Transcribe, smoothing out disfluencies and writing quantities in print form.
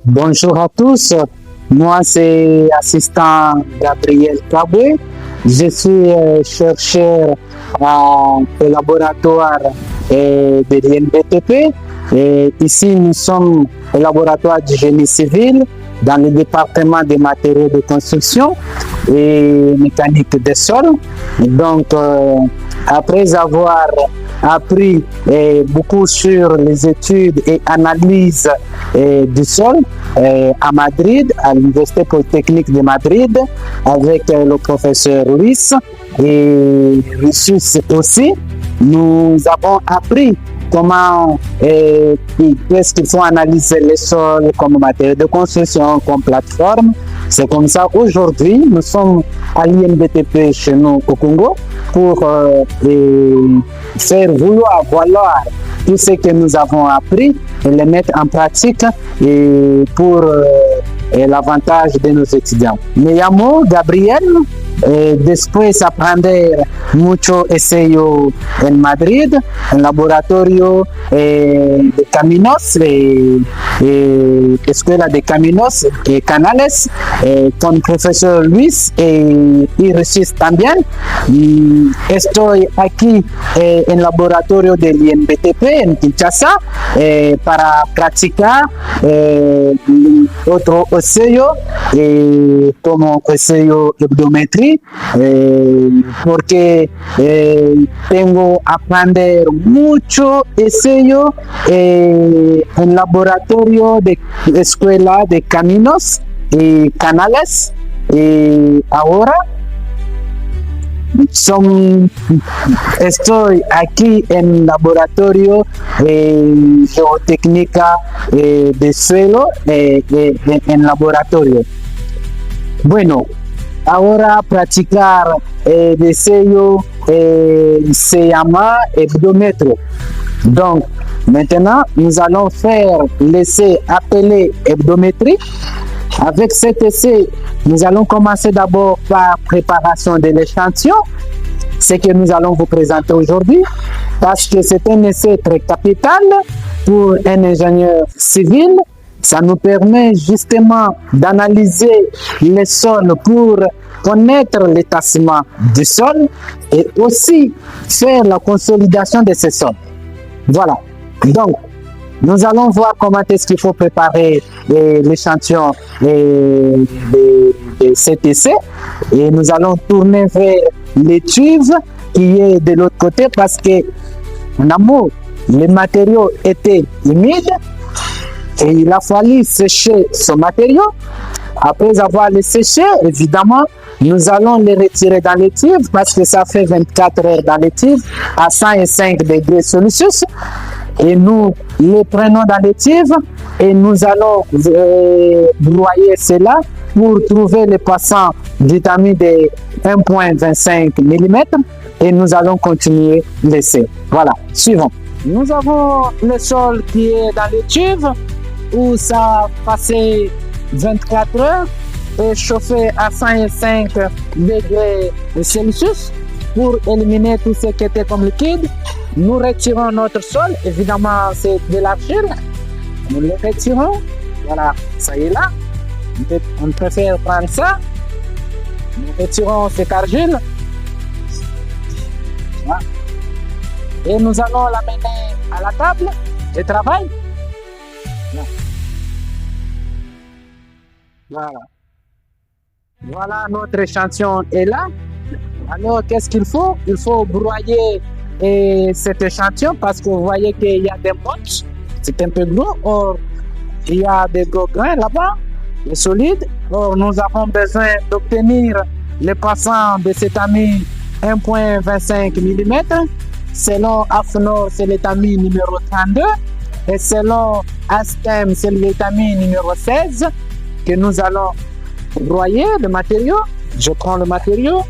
Bonjour à tous. Moi, c'est assistant Gabriel Kabé. Je suis chercheur au laboratoire de l'INBTP. Et ici, nous sommes au laboratoire du génie civil dans le département des matériaux de construction et mécanique des sols. Donc, après avoir appris beaucoup sur les études et analyses du sol à Madrid, à l'Université Polytechnique de Madrid, avec le professeur Luis et Lucius aussi, nous avons appris comment est-ce qu'il faut analyser les sols comme matériaux de construction, comme plateforme. C'est comme ça aujourd'hui, nous sommes à l'INBTP chez nous au Congo pour faire valoir tout ce que nous avons appris et le mettre en pratique et pour l'avantage de nos étudiants. Me llamo Gabriel. Después aprender mucho SEO en Madrid, en laboratorio de caminos, escuela de caminos y canales, con profesor Luis y Regis también. Estoy aquí en laboratorio del INBTP en Kinshasa para practicar otro SEO como SEO hebdometría. Porque tengo a aprender mucho SEO en laboratorio de escuela de caminos y canales y ahora estoy aquí en laboratorio geotécnica de suelo en laboratorio. Bueno, ahora practicar de sello se llama hebdomètre. Donc, maintenant, nous allons faire l'essai appelé hebdométrie. Avec cet essai, nous allons commencer d'abord par préparation de l'échantillon, ce que nous allons vous présenter aujourd'hui, parce que c'est un essai très capital pour un ingénieur civil. Ça nous permet justement d'analyser les sols pour connaître l'étassement du sol et aussi faire la consolidation de ces sols. Voilà. Donc, nous allons voir comment est-ce qu'il faut préparer l'échantillon de cet essai et nous allons tourner vers l'étuve qui est de l'autre côté parce que en amont, les matériaux étaient humides. Et il a fallu sécher ce matériau. Après avoir les séché, évidemment, nous allons les retirer dans l'étuve parce que ça fait 24 heures dans l'étuve à 105 degrés Celsius. Et nous les prenons dans l'étuve et nous allons broyer cela pour trouver le passant vitamine de 1,25 mm et nous allons continuer l'essai. Voilà, suivant. Nous avons le sol qui est dans l'étuve où ça a passé 24 heures et chauffé à 105 degrés Celsius pour éliminer tout ce qui était comme liquide. Nous retirons notre sol, évidemment c'est de l'argile. Nous le retirons, voilà, ça y est là. On préfère prendre ça. Nous retirons cette argile. Voilà. Et nous allons l'amener à la table de travail. Voilà. Voilà, notre échantillon est là. Alors, qu'est-ce qu'il faut? Il faut broyer cet échantillon parce que vous voyez qu'il y a des mottes. C'est un peu gros. Or, il y a des gros grains là-bas, des solides. Or, nous avons besoin d'obtenir le passant de cet ami 1,25 mm. Selon AFNOR, c'est l'étamine numéro 32. Et selon ASTEM, c'est l'étamine numéro 16 que nous allons broyer le matériau. Je prends le matériau.